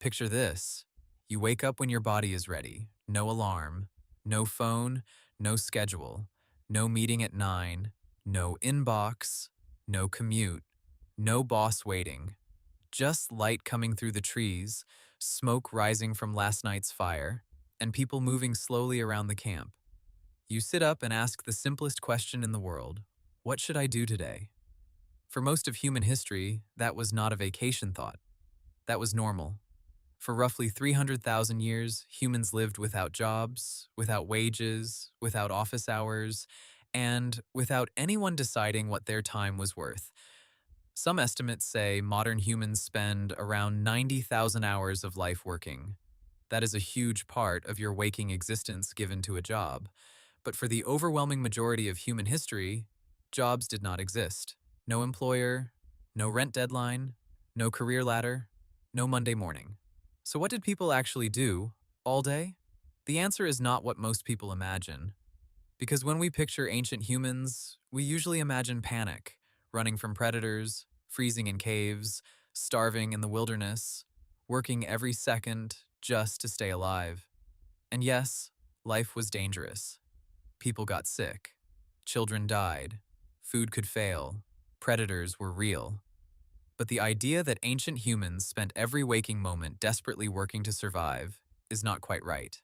Picture this. You wake up when your body is ready. No alarm, no phone, no schedule, no meeting at 9, no inbox, no commute, no boss waiting. Just light coming through the trees, smoke rising from last night's fire, and people moving slowly around the camp. You sit up and ask the simplest question in the world: what should I do today? For most of human history, that was not a vacation thought. That was normal. For roughly 300,000 years, humans lived without jobs, without wages, without office hours, and without anyone deciding what their time was worth. Some estimates say modern humans spend around 90,000 hours of life working. That is a huge part of your waking existence given to a job. But for the overwhelming majority of human history, jobs did not exist. No employer, no rent deadline, no career ladder, no Monday morning. So what did people actually do all day? The answer is not what most people imagine. Because when we picture ancient humans, we usually imagine panic, running from predators, freezing in caves, starving in the wilderness, working every second just to stay alive. And yes, life was dangerous. People got sick. Children died. Food could fail. Predators were real. But the idea that ancient humans spent every waking moment desperately working to survive is not quite right.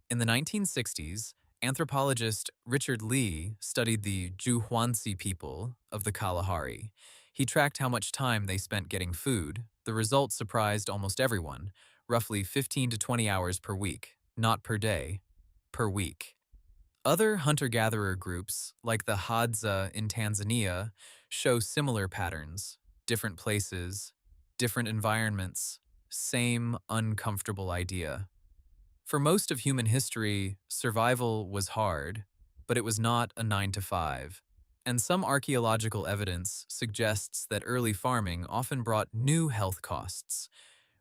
In the 1960s, anthropologist Richard Lee studied the hoansi people of the Kalahari. He tracked how much time they spent getting food. The results surprised almost everyone: roughly 15 to 20 hours per week, not per day, per week. Other hunter-gatherer groups, like the Hadza in Tanzania, show similar patterns: different places, different environments, same uncomfortable idea. For most of human history, survival was hard, but it was not a 9 to 5. And some archaeological evidence suggests that early farming often brought new health costs.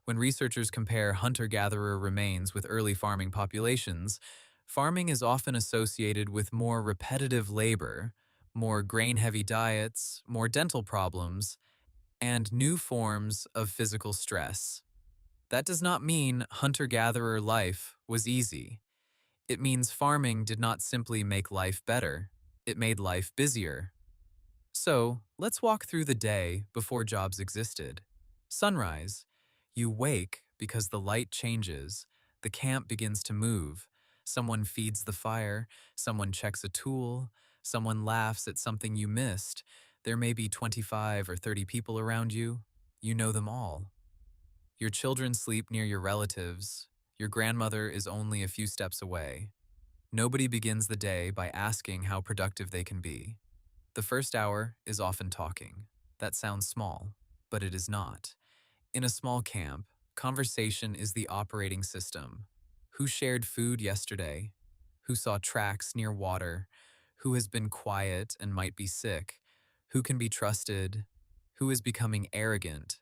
When researchers compare hunter-gatherer remains with early farming populations, farming is often associated with more repetitive labor, more grain-heavy diets, more dental problems, and new forms of physical stress. That does not mean hunter-gatherer life was easy. It means farming did not simply make life better, it made life busier. So, let's walk through the day before jobs existed. Sunrise. You wake because the light changes, the camp begins to move. Someone feeds the fire, someone checks a tool, someone laughs at something you missed. There may be 25 or 30 people around you. You know them all. Your children sleep near your relatives. Your grandmother is only a few steps away. Nobody begins the day by asking how productive they can be. The first hour is often talking. That sounds small, but it is not. In a small camp, conversation is the operating system. Who shared food yesterday? Who saw tracks near water? Who has been quiet and might be sick? Who can be trusted? Who is becoming arrogant?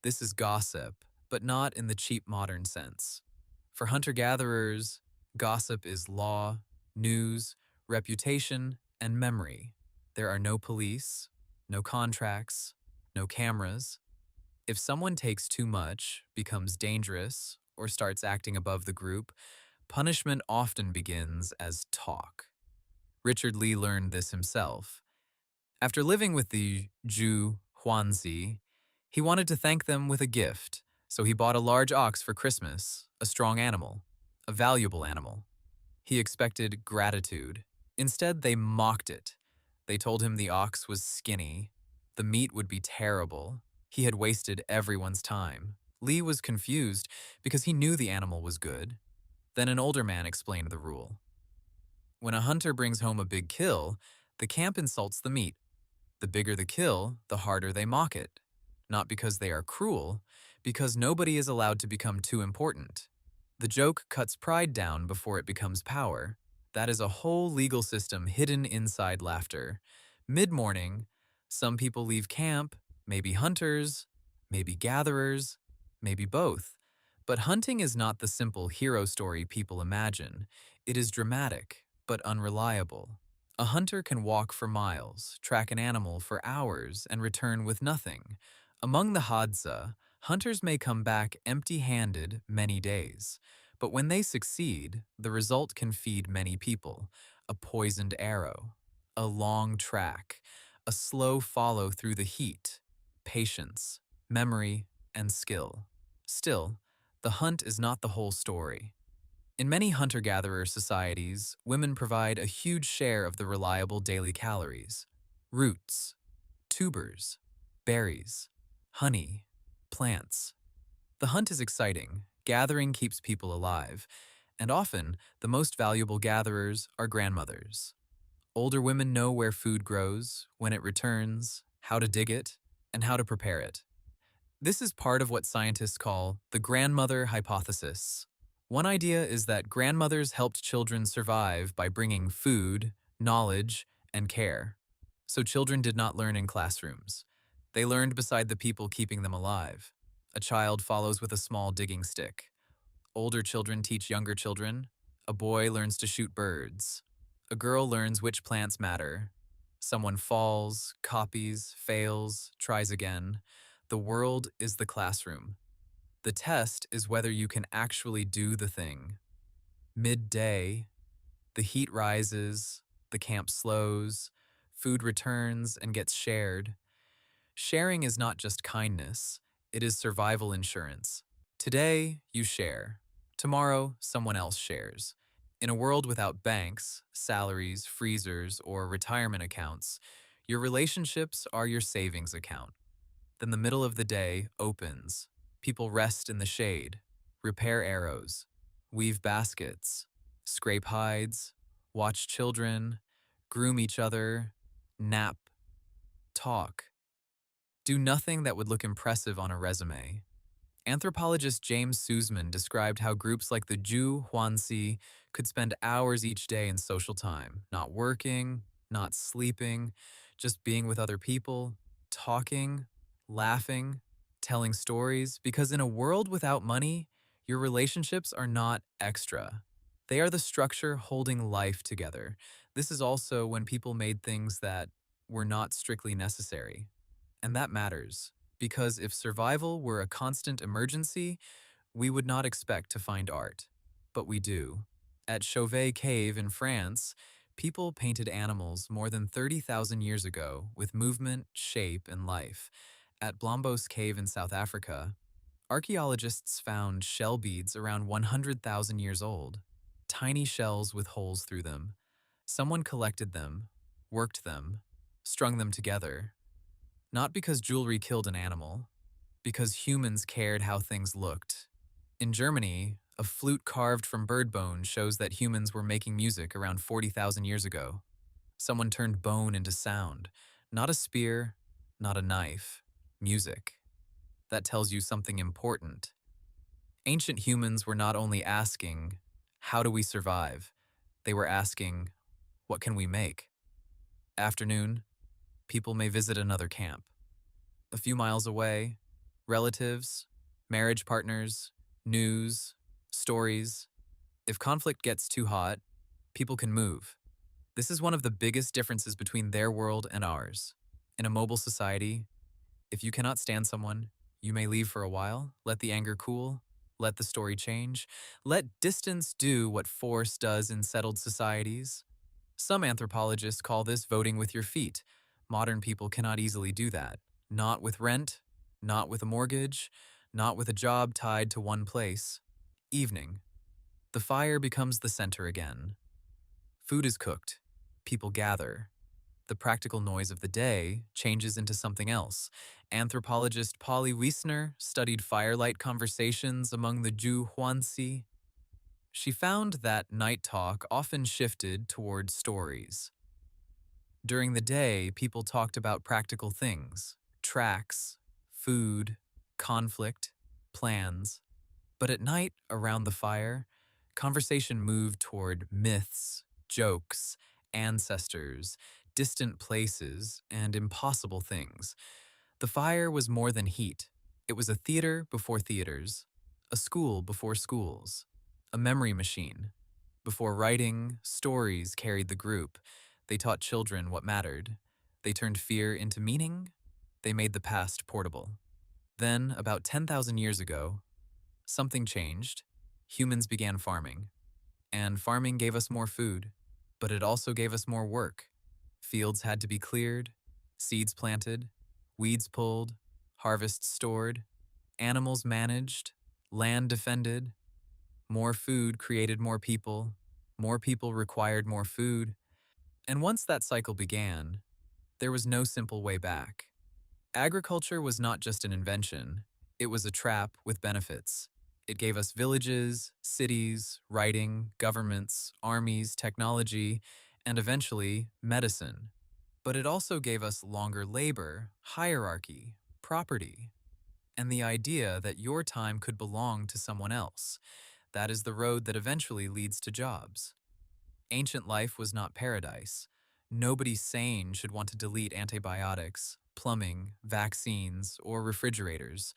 This is gossip, but not in the cheap modern sense. For hunter-gatherers, gossip is law, news, reputation, and memory. There are no police, no contracts, no cameras. If someone takes too much, becomes dangerous, or starts acting above the group, punishment often begins as talk. Richard Lee learned this himself. After living with the Ju Huanzi, he wanted to thank them with a gift, so he bought a large ox for Christmas, a strong animal, a valuable animal. He expected gratitude. Instead, they mocked it. They told him the ox was skinny, the meat would be terrible. He had wasted everyone's time. Lee was confused because he knew the animal was good. Then an older man explained the rule. When a hunter brings home a big kill, the camp insults the meat. The bigger the kill, the harder they mock it. Not because they are cruel, because nobody is allowed to become too important. The joke cuts pride down before it becomes power. That is a whole legal system hidden inside laughter. Mid-morning, some people leave camp, maybe hunters, maybe gatherers, maybe both. But hunting is not the simple hero story people imagine. It is dramatic, but unreliable. A hunter can walk for miles, track an animal for hours, and return with nothing. Among the Hadza, Hunters may come back empty-handed many days, but when they succeed, the result can feed many people. A poisoned arrow, a long track, a slow follow through the heat, patience, memory, and skill. Still, the hunt is not the whole story. In many hunter-gatherer societies, women provide a huge share of the reliable daily calories. Roots, tubers, berries, honey, plants. The hunt is exciting, gathering keeps people alive, and often the most valuable gatherers are grandmothers. Older women know where food grows, when it returns, how to dig it, and how to prepare it. This is part of what scientists call the grandmother hypothesis. One idea is that grandmothers helped children survive by bringing food, knowledge, and care. So children did not learn in classrooms. They learned beside the people keeping them alive. A child follows with a small digging stick. Older children teach younger children. A boy learns to shoot birds. A girl learns which plants matter. Someone falls, copies, fails, tries again. The world is the classroom. The test is whether you can actually do the thing. Midday, the heat rises, the camp slows, food returns and gets shared. Sharing is not just kindness, it is survival insurance. Today, you share. Tomorrow, someone else shares. In a world without banks, salaries, freezers, or retirement accounts, your relationships are your savings account. Then the middle of the day opens. People rest in the shade, repair arrows, weave baskets, scrape hides, watch children, groom each other, nap, talk. Do nothing that would look impressive on a resume. Anthropologist James Suzman described how groups like the Jew hoansi could spend hours each day in social time, not working, not sleeping, just being with other people, talking, laughing, telling stories, because in a world without money, your relationships are not extra. They are the structure holding life together. This is also when people made things that were not strictly necessary. And that matters, because if survival were a constant emergency, we would not expect to find art. But we do. At Chauvet Cave in France, people painted animals more than 30,000 years ago with movement, shape, and life. At Blombos Cave in South Africa, archaeologists found shell beads around 100,000 years old, tiny shells with holes through them. Someone collected them, worked them, strung them together. Not because jewelry killed an animal, because humans cared how things looked. In Germany, a flute carved from bird bone shows that humans were making music around 40,000 years ago. Someone turned bone into sound, not a spear, not a knife, music. That tells you something important. Ancient humans were not only asking, how do we survive? They were asking, what can we make? Afternoon, people may visit another camp. A few miles away, relatives, marriage partners, news, stories. If conflict gets too hot, people can move. This is one of the biggest differences between their world and ours. In a mobile society, if you cannot stand someone, you may leave for a while, let the anger cool, let the story change, let distance do what force does in settled societies. Some anthropologists call this voting with your feet. Modern people cannot easily do that. Not with rent, not with a mortgage, not with a job tied to one place. Evening. The fire becomes the center again. Food is cooked. People gather. The practical noise of the day changes into something else. Anthropologist Polly Wiesner studied firelight conversations among the Jew hoansi. She found that night talk often shifted toward stories. During the day, people talked about practical things, tracks, food, conflict, plans. But at night, around the fire, conversation moved toward myths, jokes, ancestors, distant places, and impossible things. The fire was more than heat. It was a theater before theaters, a school before schools, a memory machine. Before writing, stories carried the group. They taught children what mattered. They turned fear into meaning. They made the past portable. Then, about 10,000 years ago, something changed. Humans began farming, and farming gave us more food, but it also gave us more work. Fields had to be cleared, seeds planted, weeds pulled, harvests stored, animals managed, land defended. More food created more people required more food, and once that cycle began, there was no simple way back. Agriculture was not just an invention, it was a trap with benefits. It gave us villages, cities, writing, governments, armies, technology, and eventually, medicine. But it also gave us longer labor, hierarchy, property, and the idea that your time could belong to someone else. That is the road that eventually leads to jobs. Ancient life was not paradise. Nobody sane should want to delete antibiotics, plumbing, vaccines, or refrigerators.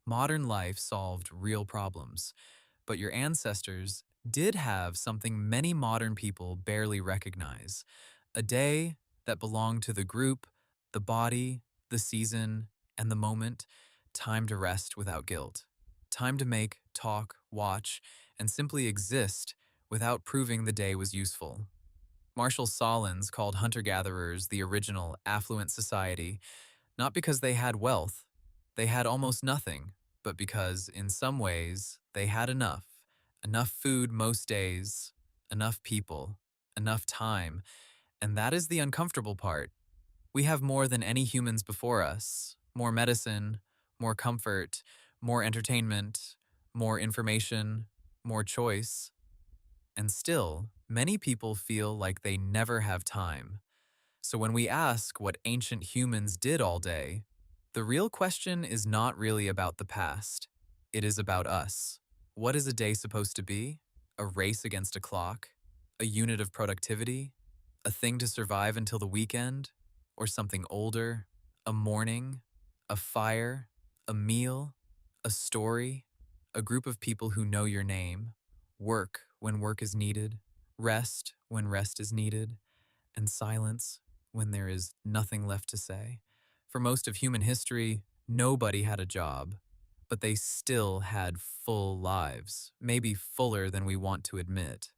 Modern life solved real problems, but your ancestors did have something many modern people barely recognize: a day that belonged to the group, the body, the season, and the moment, time to rest without guilt, time to make, talk, watch, and simply exist without proving the day was useful. Marshall Solins called hunter-gatherers the original affluent society, not because they had wealth, they had almost nothing, but because, in some ways, they had enough. Enough food most days, enough people, enough time, and that is the uncomfortable part. We have more than any humans before us: more medicine, more comfort, more entertainment, more information, more choice. And still, many people feel like they never have time. So when we ask what ancient humans did all day, the real question is not really about the past. It is about us. What is a day supposed to be? A race against a clock? A unit of productivity? A thing to survive until the weekend? Or something older? A morning? A fire? A meal? A story? A group of people who know your name? Work when work is needed? Rest when rest is needed? And silence when there is nothing left to say? For most of human history, nobody had a job, but they still had full lives, maybe fuller than we want to admit.